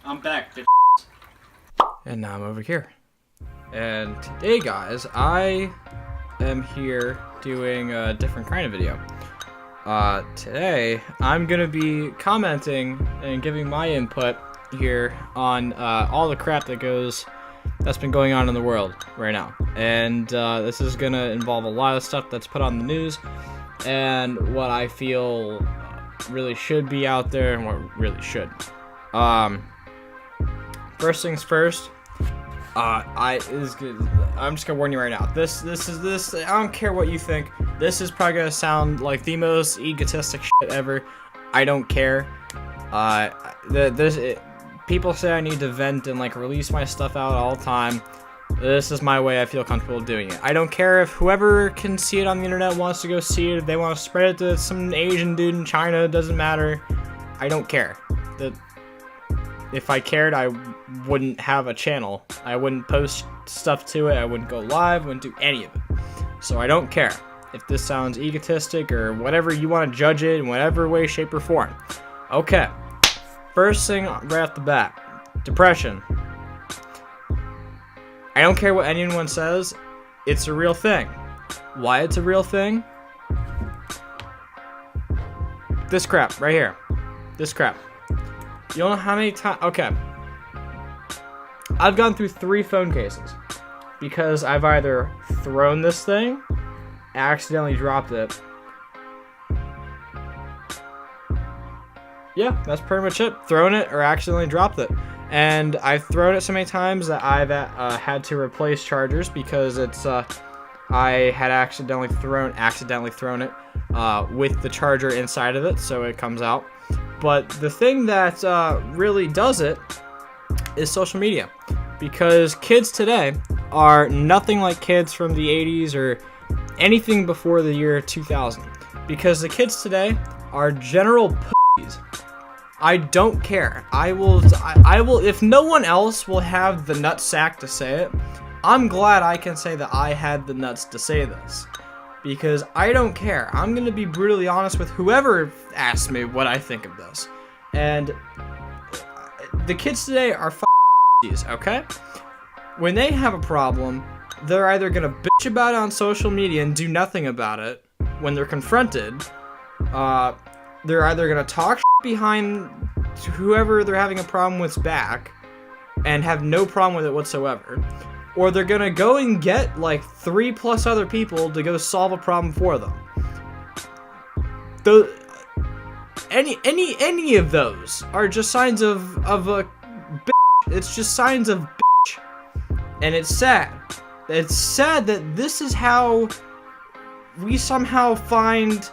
I'm back, bitch. And now I'm over here. And today, guys, I am here doing a different kind of video. Today, I'm going to be commenting and giving my input here on all the crap that's been going on in the world right now. And this is going to involve a lot of stuff that's put on the news and what I feel really should be out there and what really shouldn't. First things first, I'm just gonna warn you right now. This. I don't care what you think. This is probably gonna sound like the most egotistic shit ever. I don't care. People say I need to vent and like release my stuff out all the time. This is my way I feel comfortable doing it. I don't care if whoever can see it on the internet wants to go see it. If they want to spread it to some Asian dude in China, it doesn't matter. I don't care. If I cared, I wouldn't have a channel. I wouldn't post stuff to it. I wouldn't go live. Wouldn't do any of it. So I don't care if this sounds egotistic or whatever you want to judge it in whatever way, shape, or form. Okay. First thing right off the bat. Depression. I don't care what anyone says. It's a real thing. Why it's a real thing? This crap right here. This crap. You don't know how many times... Okay. I've gone through 3 phone cases. Because I've either thrown this thing, accidentally dropped it. Yeah, that's pretty much it. Thrown it or accidentally dropped it. And I've thrown it so many times that I've had to replace chargers because I had accidentally thrown it with the charger inside of it, so it comes out. But the thing that really does it is social media, because kids today are nothing like kids from the 80s or anything before the year 2000, because the kids today are general pussies. I don't care. I will, if no one else will have the nutsack to say it, I'm glad I can say that I had the nuts to say this. Because I don't care. I'm going to be brutally honest with whoever asks me what I think of this. And the kids today are f***ies, okay? When they have a problem, they're either going to bitch about it on social media and do nothing about it when they're confronted. They're either going to talk behind whoever they're having a problem with's back and have no problem with it whatsoever. Or they're gonna go and get like 3+ other people to go solve a problem for them. Any of those are just signs of a bitch. It's just signs of bitch. And it's sad. It's sad that this is how we somehow find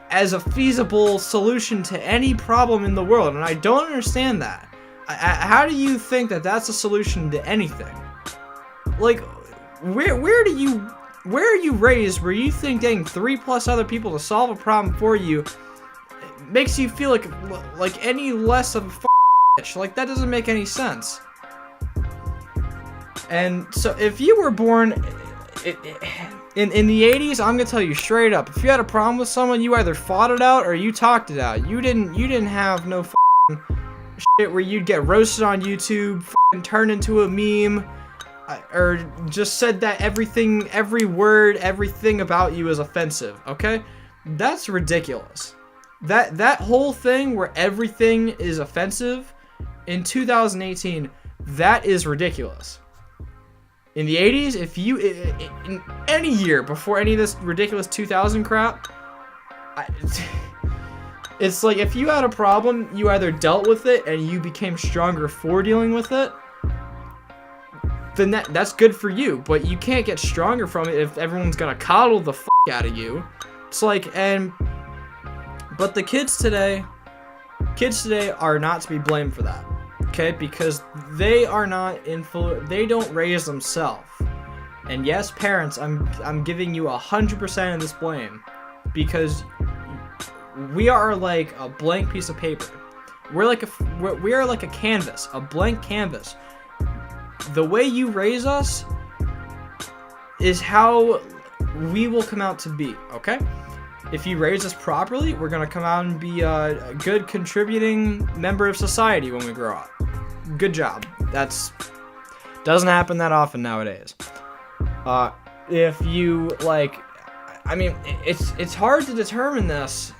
as a feasible solution to any problem in the world. And I don't understand that. How do you think that that's a solution to anything? Like, where are you raised where you think getting 3+ other people to solve a problem for you makes you feel like any less of a bitch? Like, that doesn't make any sense. And so if you were born in the 80s, I'm gonna tell you straight up, if you had a problem with someone, you either fought it out or you talked it out. You didn't have no shit where you'd get roasted on YouTube, turned into a meme, or just said that every word, everything about you is offensive, okay? That's ridiculous. That whole thing where everything is offensive in 2018, that is ridiculous. In the 80s, if you, in any year before any of this ridiculous 2000 crap, it's like if you had a problem, you either dealt with it and you became stronger for dealing with it, then that's good for you, but you can't get stronger from it if everyone's gonna coddle the f*** out of you. It's like, but the kids today are not to be blamed for that, okay? Because they are not they don't raise themselves. And yes, parents, I'm giving you 100% of this blame, because we are like a blank piece of paper. We are like a canvas, a blank canvas. The way you raise us is how we will come out to be, okay? if you raise us properly, we're gonna come out and be a good contributing member of society when we grow up. Good job. That's doesn't happen that often nowadays. If you like, I mean, it's hard to determine this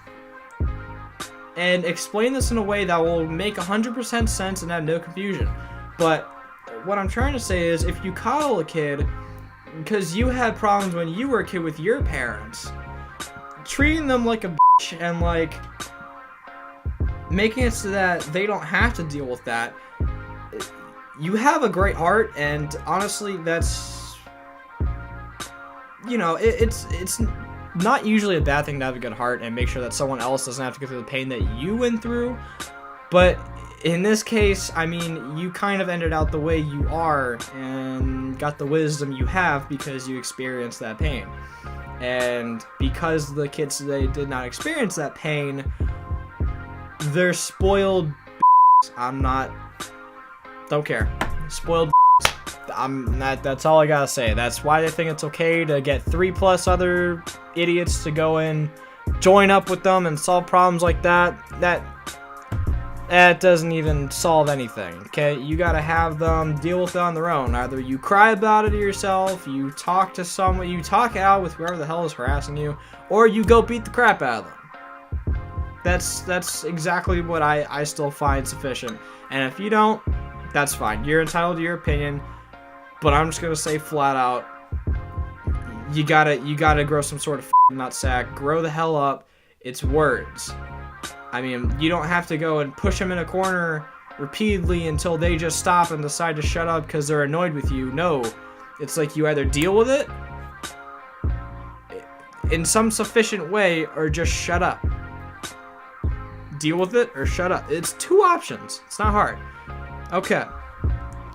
and explain this in a way that will make 100% sense and have no confusion. But what I'm trying to say is, if you coddle a kid because you had problems when you were a kid with your parents, treating them like a bitch and like making it so that they don't have to deal with that, you have a great heart, and honestly, that's, you know, it's not usually a bad thing to have a good heart and make sure that someone else doesn't have to go through the pain that you went through. But in this case, I mean, you kind of ended out the way you are and got the wisdom you have because you experienced that pain. And because the kids today did not experience that pain, they're spoiled don't care. Spoiled that's all I gotta say. That's why they think it's okay to get 3+ other idiots to go and join up with them and solve problems like that. That doesn't even solve anything, okay? You gotta have them deal with it on their own. Either you cry about it yourself, you talk to someone, you talk it out with whoever the hell is harassing you, or you go beat the crap out of them. That's exactly what I still find sufficient. And if you don't, that's fine. You're entitled to your opinion, but I'm just gonna say flat out, you gotta grow some sort of nutsack. Grow the hell up. It's words. I mean, you don't have to go and push them in a corner repeatedly until they just stop and decide to shut up because they're annoyed with you. No, it's like you either deal with it in some sufficient way or just shut up. Deal with it or shut up. It's 2 options. It's not hard. Okay.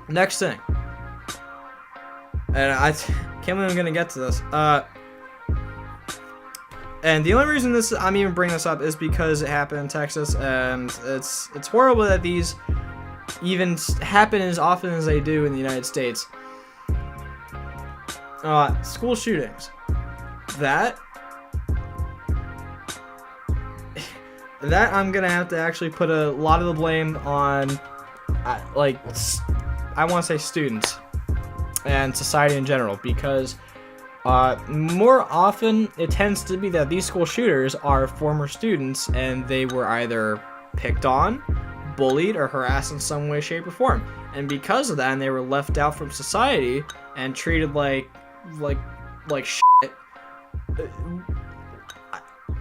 Next thing. And I can't believe I'm gonna get to this. And the only reason I'm even bringing this up is because it happened in Texas, and it's horrible that these even happen as often as they do in the United States. School shootings. That I'm gonna have to actually put a lot of the blame on, like, I want to say students and society in general, because more often it tends to be that these school shooters are former students and they were either picked on, bullied, or harassed in some way, shape, or form. And because of that, and they were left out from society and treated like shit.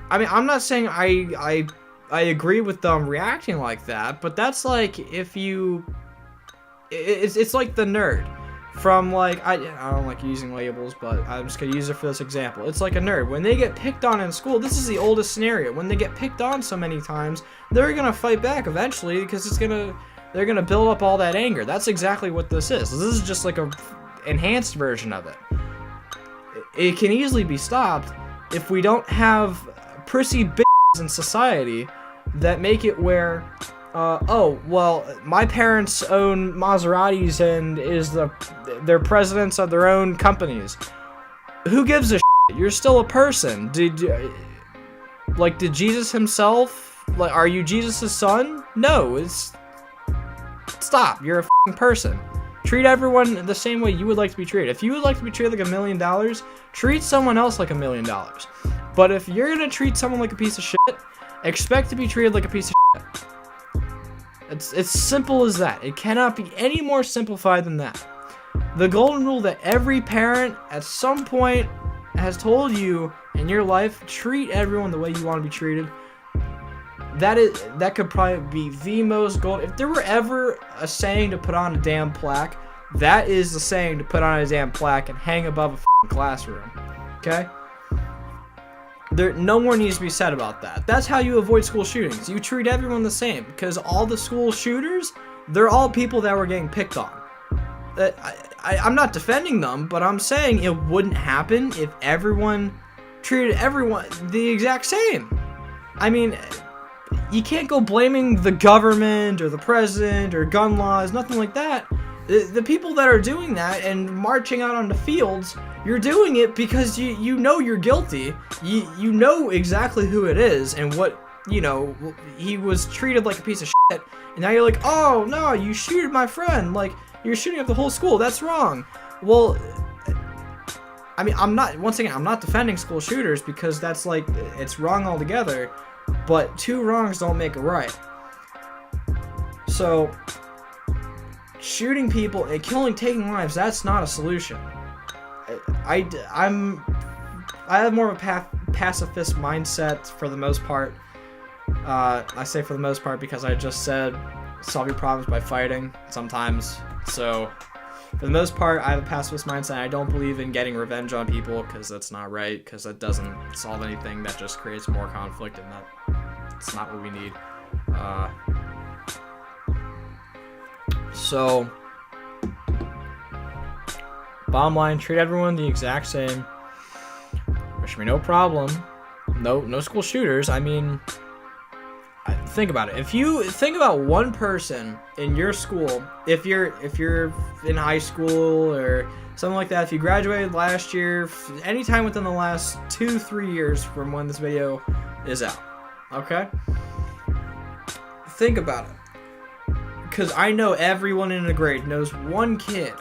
I mean, I'm not saying I agree with them reacting like that, but that's like if you, it's like the nerd. From like, I don't like using labels, but I'm just gonna use it for this example. It's like a nerd. When they get picked on in school, this is the oldest scenario. When they get picked on so many times, they're gonna fight back eventually because they're gonna build up all that anger. That's exactly what this is. This is just like a enhanced version of it. It can easily be stopped if we don't have prissy bitches in society that make it where, oh, well, my parents own Maseratis and they're presidents of their own companies. Who gives a shit? You're still a person. Did Jesus himself, like, are you Jesus' son? No, stop. You're a f***ing person. Treat everyone the same way you would like to be treated. If you would like to be treated like $1 million, treat someone else like $1 million. But if you're gonna treat someone like a piece of shit, expect to be treated like a piece of shit. It's simple as that. It cannot be any more simplified than that. The golden rule that every parent at some point has told you in your life, treat everyone the way you want to be treated. That could probably be the most gold. If there were ever a saying to put on a damn plaque, that is the saying to put on a damn plaque and hang above a f***ing classroom. Okay? No more needs to be said about that. That's how you avoid school shootings. You treat everyone the same, because all the school shooters, they're all people that were getting picked on. I'm not defending them, but I'm saying it wouldn't happen if everyone treated everyone the exact same. I mean, you can't go blaming the government or the president or gun laws, nothing like that. The people that are doing that and marching out on the fields, you're doing it because you know you're guilty. You know exactly who it is and what, you know, he was treated like a piece of shit. And now you're like, oh no, you shooted my friend. Like, you're shooting up the whole school. That's wrong. Well, I mean, I'm not defending school shooters because that's like, it's wrong altogether. But two wrongs don't make a right. So, shooting people and taking lives, that's not a solution. I have more of a pacifist mindset for the most part. I say for the most part because I just said solve your problems by fighting sometimes. So, for the most part, I have a pacifist mindset. I don't believe in getting revenge on people because that's not right, because that doesn't solve anything. That just creates more conflict, and that's not what we need. So, bottom line, treat everyone the exact same. There should be no problem. No school shooters. I mean, think about it. If you think about one person in your school, if you're in high school or something like that, if you graduated last year, anytime within the last 2-3 years from when this video is out, okay? Think about it. Because I know everyone in a grade knows one kid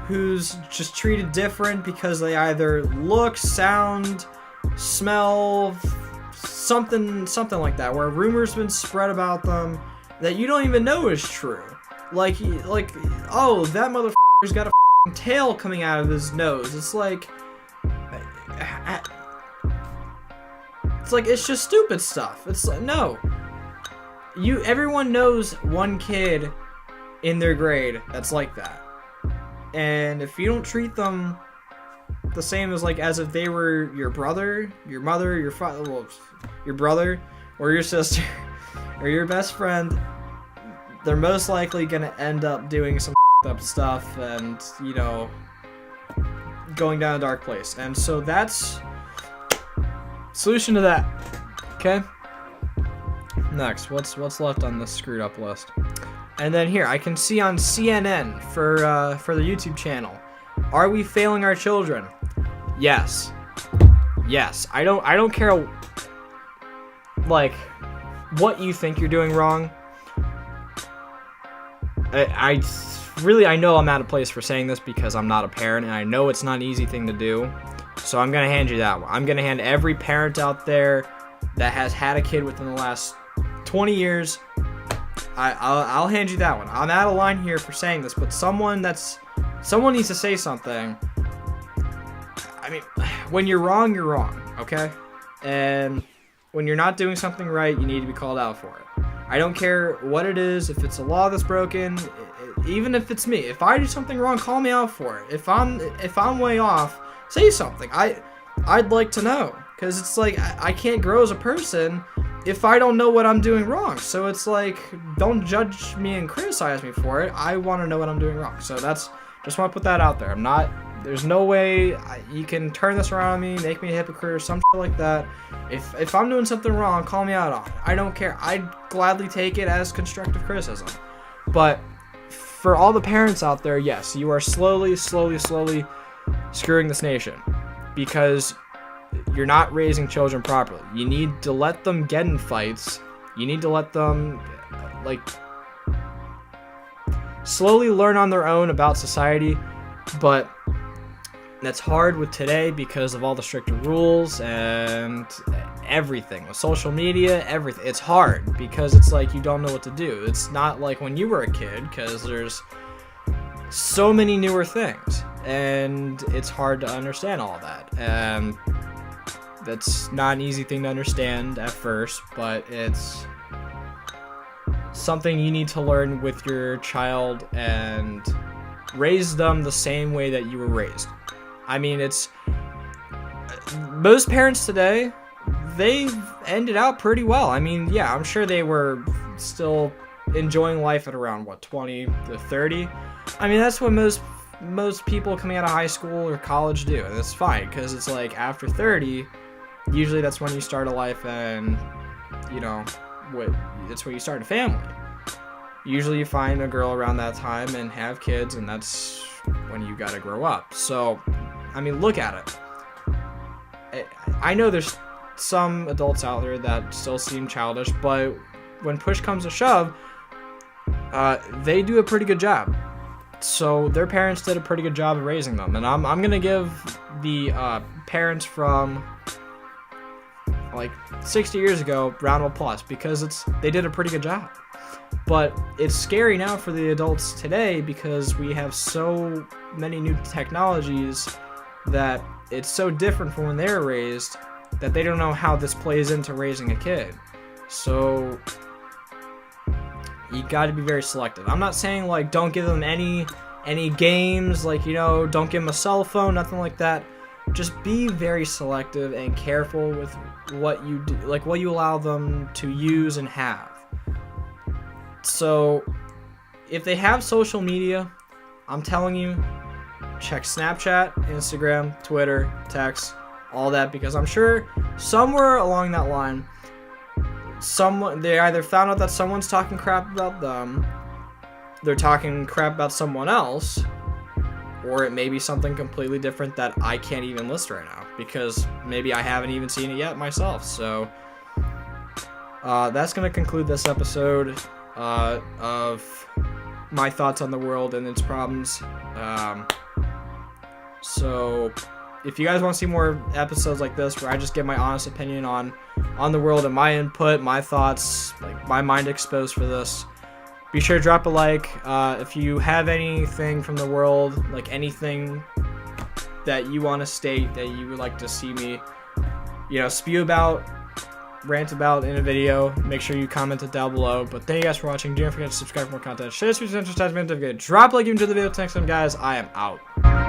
who's just treated different because they either look, sound, smell, something like that, where rumors been spread about them that you don't even know is true. Like, oh, that motherfucker's got a tail coming out of his nose. It's like, it's just stupid stuff. It's like, no. Everyone knows one kid in their grade that's like that. And if you don't treat them the same as if they were your brother, your mother, your father, well, your brother, or your sister, or your best friend, they're most likely gonna end up doing some up stuff and, you know, going down a dark place. And so that's solution to that. Okay? Next, what's left on this screwed up list? And then here, I can see on CNN for the YouTube channel, are we failing our children? Yes. Yes. I don't care like what you think you're doing wrong. I know I'm out of place for saying this because I'm not a parent and I know it's not an easy thing to do. So I'm gonna hand you that one. I'm gonna hand every parent out there that has had a kid within the last 20 years, I'll hand you that one. I'm out of line here for saying this, but someone needs to say something. I mean, when you're wrong, okay? And when you're not doing something right, you need to be called out for it. I don't care what it is, if it's a law that's broken, even if it's me. If I do something wrong, call me out for it. If I'm way off, say something. I'd like to know, because it's like I can't grow as a person if I don't know what I'm doing wrong. So it's like, don't judge me and criticize me for it. I want to know what I'm doing wrong. So just want to put that out there. There's no way you can turn this around on me, make me a hypocrite or some shit like that. If I'm doing something wrong, call me out on it. I don't care. I'd gladly take it as constructive criticism. But for all the parents out there, yes, you are slowly screwing this nation, because you're not raising children properly. You need to let them get in fights. You need to let them, slowly learn on their own about society. But that's hard with today because of all the stricter rules and everything. With social media, everything. It's hard because it's like you don't know what to do. It's not like when you were a kid, because there's so many newer things. And it's hard to understand all that. And that's not an easy thing to understand at first, but it's something you need to learn with your child and raise them the same way that you were raised. I mean, most parents today, they've ended out pretty well. I mean, yeah, I'm sure they were still enjoying life at around, 20 to 30. I mean, that's what most people coming out of high school or college do, and that's fine, because it's like after 30, usually that's when you start a life, and, you know, that's when you start a family. usually you find a girl around that time and have kids, and that's when you gotta grow up. So, I mean, look at it. I know there's some adults out there that still seem childish, but when push comes to shove, they do a pretty good job. So their parents did a pretty good job of raising them, and I'm gonna give the parents from like 60 years ago round of applause, because they did a pretty good job. But it's scary now for the adults today, because we have so many new technologies that it's so different from when they were raised that they don't know how this plays into raising a kid. So you got to be very selective. I'm not saying like don't give them any games, like, you know, don't give them a cell phone, nothing like that. Just be very selective and careful with what you do, like what you allow them to use and have. So if they have social media, I'm telling you, check Snapchat, Instagram, Twitter, text, all that, because I'm sure somewhere along that line, they either found out that someone's talking crap about them, they're talking crap about someone else, or it may be something completely different that I can't even list right now, because maybe I haven't even seen it yet myself. So that's going to conclude this episode of my thoughts on the world and its problems. So if you guys want to see more episodes like this where I just give my honest opinion on the world and my input, my thoughts, like my mind exposed for this, be sure to drop a like. If you have anything from the world, like anything that you want to state that you would like to see me, you know, spew about, rant about in a video, make sure you comment it down below. But thank you guys for watching. Don't forget to subscribe for more content. Share this video, drop a like if you enjoyed the video. Next time, guys, I am out.